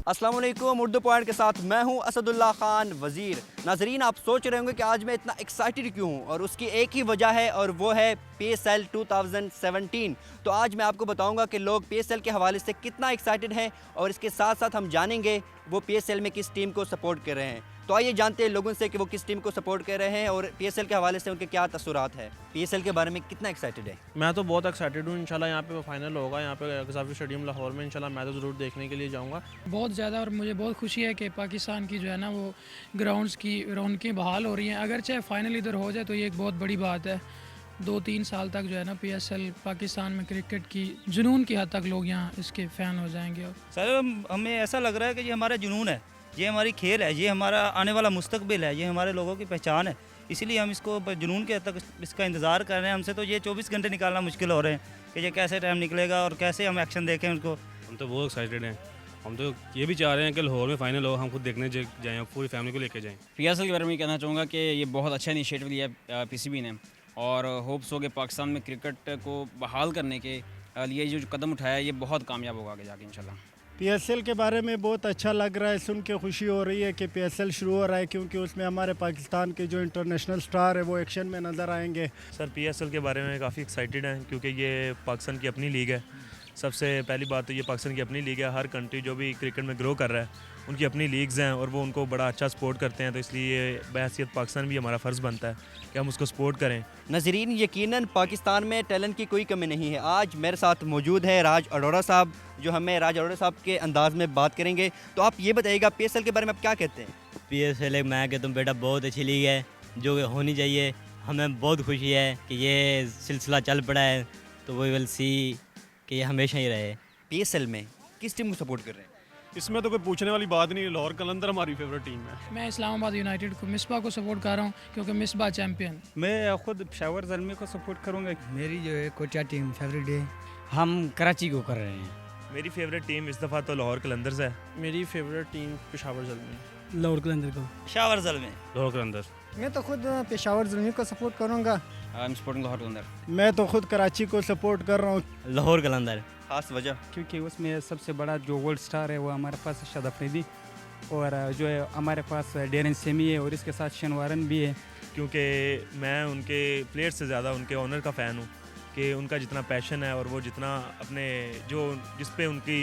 अस्सलाम वालेकुम। उर्दू पॉइंट के साथ मैं हूं असदुल्ला खान वज़ीर। नाजरीन, आप सोच रहे होंगे कि आज मैं इतना एक्साइटेड क्यों हूं, और उसकी एक ही वजह है और वो है PSL 2017। तो आज मैं आपको बताऊंगा कि लोग PSL के हवाले से कितना एक्साइटेड हैं, और इसके साथ साथ हम जानेंगे वो PSL में किस टीम को सपोर्ट कर रहे हैं। तो आइए जानते हैं लोगों से कि वो किस टीम को सपोर्ट कर रहे हैं और PSL के हवाले से उनके क्या तसुरात है। PSL के बारे में कितना एक्साइटेड है? मैं तो बहुत एक्साइटेड हूँ। इंशाल्लाह यहाँ पे फाइनल होगा, यहाँ पे गज़ाफ़ी स्टेडियम लाहौर में। इंशाल्लाह मैं तो ज़रूर देखने के लिए जाऊँगा बहुत ज़्यादा। और मुझे बहुत खुशी है कि पाकिस्तान की जो है ना वो ग्राउंड्स की रौनकें बहाल हो रही हैं। अगर चाहे फ़ाइनल इधर हो जाए तो ये एक बहुत बड़ी बात है। 2-3 साल तक जो है ना PSL पाकिस्तान में क्रिकेट की जुनून की हद तक लोग यहाँ इसके फ़ैन हो जाएंगे। सर हमें ऐसा लग रहा है कि ये हमारा जुनून है, ये हमारी खेल है, ये हमारा आने वाला मुस्तकबिल है, ये हमारे लोगों की पहचान है। इसीलिए हम इसको जुनून के हद तक इसका इंतज़ार कर रहे हैं। हमसे तो ये 24 घंटे निकालना मुश्किल हो रहे हैं कि ये कैसे टाइम निकलेगा और कैसे हम एक्शन देखें उसको। हम तो बहुत एक्साइटेड हैं। हम तो ये भी चाह रहे हैं कि लाहौर में फ़ाइनल हो, हम खुद देखने जाएँ, पूरी फैमिली को लेके जाएँ। PSL के बारे में कहना चाहूँगा कि ये बहुत अच्छा इनिशिएटिव लिया है PCB ने, और होप्स हो कि पाकिस्तान में क्रिकेट को बहाल करने के लिए जो कदम उठाया है ये बहुत कामयाब होगा आगे जाके इंशाल्लाह। PSL के बारे में बहुत अच्छा लग रहा है, सुन के खुशी हो रही है कि PSL शुरू हो रहा है, क्योंकि उसमें हमारे पाकिस्तान के जो इंटरनेशनल स्टार है वो एक्शन में नज़र आएंगे। सर PSL के बारे में काफ़ी एक्साइटेड हैं, क्योंकि ये पाकिस्तान की अपनी लीग है। सबसे पहली बात तो ये पाकिस्तान की अपनी लीग है। हर कंट्री जो भी क्रिकेट में ग्रो कर रहा है उनकी अपनी लीग्स हैं और वो उनको बड़ा अच्छा सपोर्ट करते हैं। तो इसलिए बहैसियत पाकिस्तान भी हमारा फ़र्ज़ बनता है कि हम उसको सपोर्ट करें। नाजरीन, यकीनन पाकिस्तान में टैलेंट की कोई कमी नहीं है। आज मेरे साथ मौजूद है राज अरोड़ा साहब, जो हमें राज अरोड़ा साहब के अंदाज़ में बात करेंगे। तो आप ये बताइएगा PSL के बारे में आप क्या कहते हैं? PSL मैं कहता हूँ बेटा बहुत अच्छी लीग है जो होनी चाहिए। हमें बहुत खुशी है कि ये सिलसिला चल पड़ा है, तो वी विल सी कि ये हमेशा ही रहे। PSL में किस टीम को सपोर्ट कर रहे हैं? इसमें तो कोई पूछने वाली बात नहीं। लाहौर कलंदर हमारी फेवरेट टीम है। मैं इस्लामाबाद यूनाइटेड को, मिसबा को सपोर्ट कर रहा हूँ क्योंकि मिसबा चैम्पियन। मैं खुद पेशावर ज़ल्मी को सपोर्ट करूँगा। मेरी जो है कोचा टीम फेवरेट है, हम कराची को कर रहे हैं। मेरी फेवरेट टीम इस दफ़ा तो लाहौर कलंदर्स है। मेरी फेवरेट टीम पेशावर ज़ल्मी। लाहौर कलंदर को। शावर जल में लाहौर के अंदर मैं तो खुद पेशावर ज़ल्मी को सपोर्ट करूँगा। आई एम सपोर्टिंग लाहौर कलंदर। मैं तो खुद कराची को सपोर्ट कर रहा हूँ। लाहौर कलंदर। खास वजह? क्योंकि उसमें सबसे बड़ा जो वर्ल्ड स्टार है वो हमारे पास शाहिद अफरीदी, और जो है हमारे पास डेरेन सेमी है, और इसके साथ शेन वारन भी है। क्योंकि मैं उनके प्लेयर से ज़्यादा उनके ओनर का फ़ैन हूँ, कि उनका जितना पैशन है और वो जितना अपने जिस पे उनकी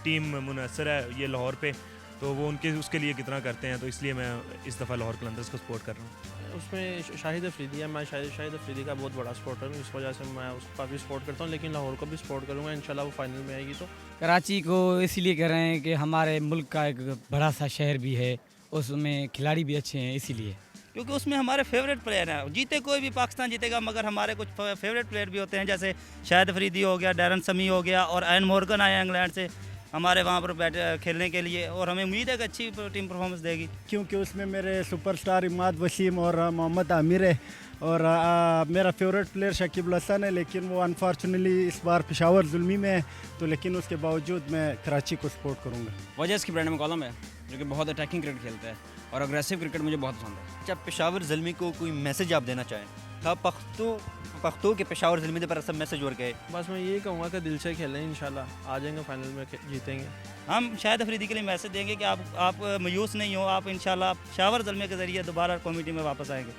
टीम मुनहसर है ये लाहौर पे, तो वो उनके उसके लिए कितना करते हैं। तो इसलिए मैं इस दफ़ा लाहौर कलंदर्स को सपोर्ट कर रहा हूँ। उसमें शाहिद अफरीदी है, मैं शाहिद अफरीदी का बहुत बड़ा सपोर्टर हूँ, इस वजह से मैं उसका भी सपोर्ट करता हूँ। लेकिन लाहौर को भी सपोर्ट करूँगा, इंशाल्लाह वो फाइनल में आएगी। तो कराची को इसलिए कर रहे हैं कि हमारे मुल्क का एक बड़ा सा शहर भी है, उसमें खिलाड़ी भी अच्छे हैं, इसीलिए। क्योंकि उसमें हमारे फेवरेट प्लेयर हैं। जीते कोई भी पाकिस्तान जीतेगा, मगर हमारे कुछ फेवरेट प्लेयर भी होते हैं, जैसे शाहिद अफरीदी हो गया, डेरन समी हो गया, और एन मॉर्गन आया इंग्लैंड से हमारे वहाँ पर खेलने के लिए, और हमें उम्मीद है कि अच्छी टीम परफॉर्मेंस देगी। क्योंकि उसमें मेरे सुपरस्टार इमाद वसीम और मोहम्मद आमिर है, और मेरा फेवरेट प्लेयर शकीब अल हसन है, लेकिन वो अनफॉर्चुनेटली इस बार पेशावर ज़ुल्मी में है। तो लेकिन उसके बावजूद मैं कराची को सपोर्ट करूँगा। वजह इसकी ब्रांड कॉलम है जो कि बहुत अटैकिंग क्रिकेट खेलता है, और अग्रेसिव क्रिकेट मुझे बहुत पसंद है। अच्छा, पेशावर ज़ल्मी को कोई मैसेज आप देना चाहें? था पख्तो के पेशावर ज़ल्मी पर सब मैसेज और गए। बस मैं यही कहूँगा कि दिल से खेलें, इंशाल्लाह आ जाएंगे फाइनल में, जीतेंगे। हम शाहिद अफरीदी के लिए मैसेज देंगे कि आप मायूस नहीं हो, आप इंशाल्लाह शावर जलमे के ज़रिए दोबारा कमेटी में वापस आएंगे।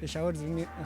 पेशावर ज़ल्मी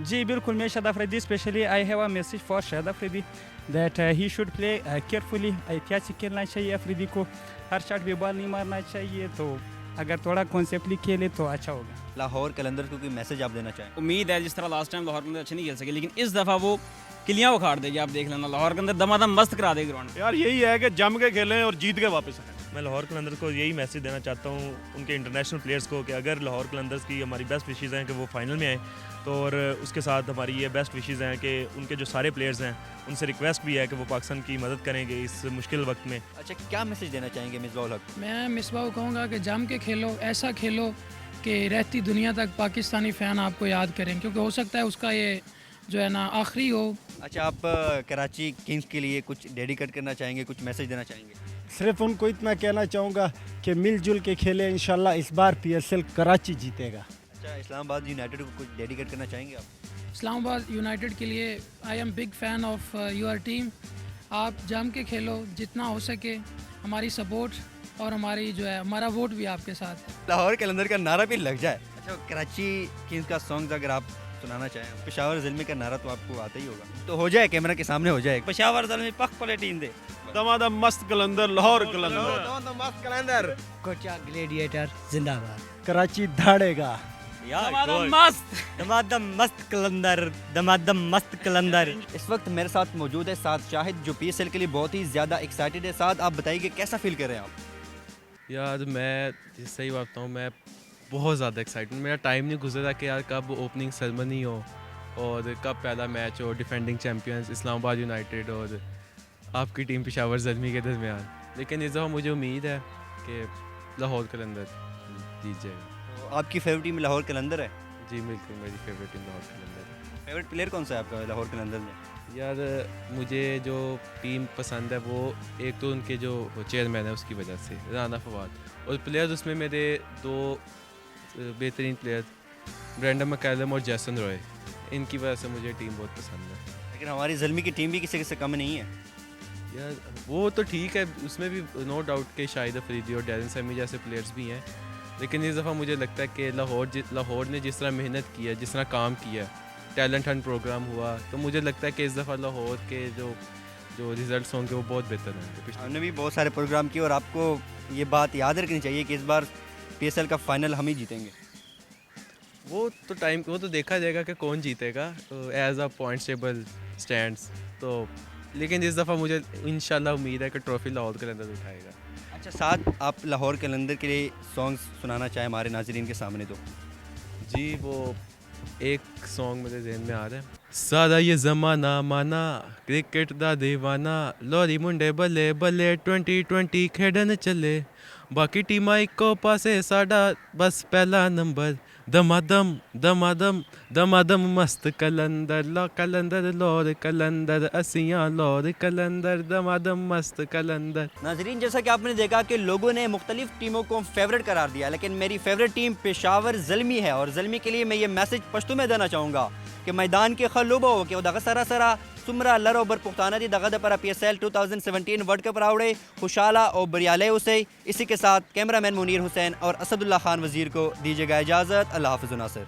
जी बिल्कुल, मैं Shahid Afridi specially I have a message for Shahid Afridi that he should play carefully. एहतियात से खेलना चाहिए अफरीदी को, हर शॉट भी बॉल नहीं मारना चाहिए। तो अगर थोड़ा कॉन्सेप्टली खेले तो अच्छा होगा। लाहौर कलंदर को कोई मैसेज आप देना चाहें? उम्मीद है जिस तरह लास्ट टाइम लाहौर के अंदर अच्छे नहीं खेल सके, लेकिन इस दफ़ा वो किलियाँ उखाड़ देगी। आप देख लेना, लाहौर के अंदर दमादम मस्त करा देगी ग्राउंड। यार यही है कि जम के खेलें और जीत के वापस आएँ। मैं लाहौर कलंदर्स को यही मैसेज देना चाहता हूँ उनके इंटरनेशनल प्लेयर्स को, कि अगर लाहौर कलंदर्स की हमारी बेस्ट विशेज़ हैं कि वो फाइनल में आए, तो और उसके साथ हमारी ये बेस्ट विशेज़ हैं कि उनके जो सारे प्लेयर्स हैं उनसे रिक्वेस्ट भी है कि वो पाकिस्तान की मदद करेंगे इस मुश्किल वक्त में। अच्छा, क्या मैसेज देना चाहेंगे मिसबा उल हक? मैं मिसबा को कहूँगा कि जम के खेलो, ऐसा खेलो कि रहती दुनिया तक पाकिस्तानी फ़ैन आपको याद करें, क्योंकि हो सकता है उसका ये जो है ना आखिरी हो। अच्छा, आप कराची किंग्स के लिए कुछ डेडिकेट करना चाहेंगे, कुछ मैसेज देना चाहेंगे? सिर्फ उनको इतना कहना चाहूँगा कि मिलजुल के खेले, इंशाल्लाह इस बार PSL कराची जीतेगा। अच्छा, इस्लामाबाद यूनाइटेड को कुछ डेडिकेट करना चाहेंगे आप? इस्लामाबाद यूनाइटेड के लिए I am big fan of your team. आप जम के खेलो जितना हो सके, हमारी सपोर्ट और हमारी जो है हमारा वोट भी आपके साथ है। लाहौर कलंदर का नारा भी लग जाए। अच्छा, कराची किंग्स का सॉन्ग अगर आप सुनाना चाहें, पेशावर ज़िल्मी का नारा तो आपको आता ही होगा, तो हो जाए, कैमरा के सामने हो जाए। पेशावर ज़ल्मी पक पले टीम दे दमादम मस्त कलंदर, लाहौर कलंदर, मस्त कलंदर, कोचा ग्लेडिएटर जिंदाबाद। कराची धाड़ेगा। दमादम मस्त, दमादम मस्त कलंदर, दमादम मस्त कलंदर। इस वक्त मेरे साथ मौजूद है साद शाहिद, जो PSL के लिए बहुत ही ज़्यादा एक्साइटेड है। साद, आप बताइए कि कैसा फील कर रहे हैं आप? यार मैं सही बात बताऊँ, मैं बहुत ज़्यादा एक्साइटेड, मेरा टाइम नहीं गुजरा कि यार कब ओपनिंग सेरेमनी हो और कब पहला मैच हो डिफेंडिंग चैम्पियंस इस्लामाबाद यूनाइटेड और आपकी टीम पेशावर ज़ल्मी के दरमियान। लेकिन इस दफ़ा मुझे उम्मीद है कि लाहौर कलंदर जीत जाएगा। तो आपकी फेवरेट टीम लाहौर कलंदर है? जी बिल्कुल, मेरी फेवरेट टीम लाहौर कलंदर है। फेवरेट प्लेयर कौन सा है आपका लाहौर कलंदर में? यार मुझे जो टीम पसंद है वो एक तो उनके जो चेयरमैन है उसकी वजह से, राना फवाद, और प्लेयर्स उसमें मेरे दो बेहतरीन प्लेयर ब्रेंडन मैकैलम और जैसन रॉय, इनकी वजह से मुझे टीम बहुत पसंद है। लेकिन हमारी ज़ल्मी की टीम भी किसी से कम नहीं है यार। वो तो ठीक है, उसमें भी नो डाउट कि शाहिद अफरीदी और डैरन सैमी जैसे प्लेयर्स भी हैं, लेकिन इस दफ़ा मुझे लगता है कि लाहौर ने जिस तरह मेहनत की है, जिस तरह काम किया, टैलेंट हंट प्रोग्राम हुआ, तो मुझे लगता है कि इस दफ़ा लाहौर के जो रिज़ल्ट्स होंगे वो बहुत बेहतर होंगे। हमने भी बहुत सारे प्रोग्राम किए और आपको ये बात याद रखनी चाहिए कि इस बार PSL का फाइनल हम ही जीतेंगे। वो तो देखा जाएगा कि कौन जीतेगा as a points table stands, तो लेकिन इस दफ़ा मुझे इंशाल्लाह उम्मीद है कि ट्रॉफी लाहौर कलंदर उठाएगा। अच्छा, साथ आप लाहौर कलंदर के लिए सॉन्ग्स सुनाना चाहें हमारे नाजरीन के सामने तो? जी, वो एक सॉन्ग मेरे जहन में आ रहा है। सारा ये ज़माना माना क्रिकेट दा दीवाना, लोरी मुंडे बल्ले बल्ले 2020 खेडन चले, बाकी टीमां इक्को पासे साडा बस पहला नंबर, दमादम दमादम दमादम मस्त कलंदर, लो कलंदर लोर कलंदर, असियां लोर कलंदर, दमादम मस्त कलंदर। नाजरीन, जैसा कि आपने देखा कि लोगों ने मुख्तलिफ टीमों को फेवरेट करार दिया, लेकिन मेरी फेवरेट टीम पेशावर ज़ल्मी है और ज़ल्मी के लिए मैं ये मैसेज पश्तो में देना चाहूँगा कि मैदान के खलुबो के दगा सरा सरा सुमरा लरो बर पुख्ताना दी दगा पर PSL 2017 वर्ल्ड कप रावड़े खुशाला और बरियाले उसे। इसी के साथ कैमरामैन मुनीर हुसैन और असदुल्ला खान वज़ीर को दीजिएगा इजाज़त। अल्लाह हाफ़िज़ नासिर।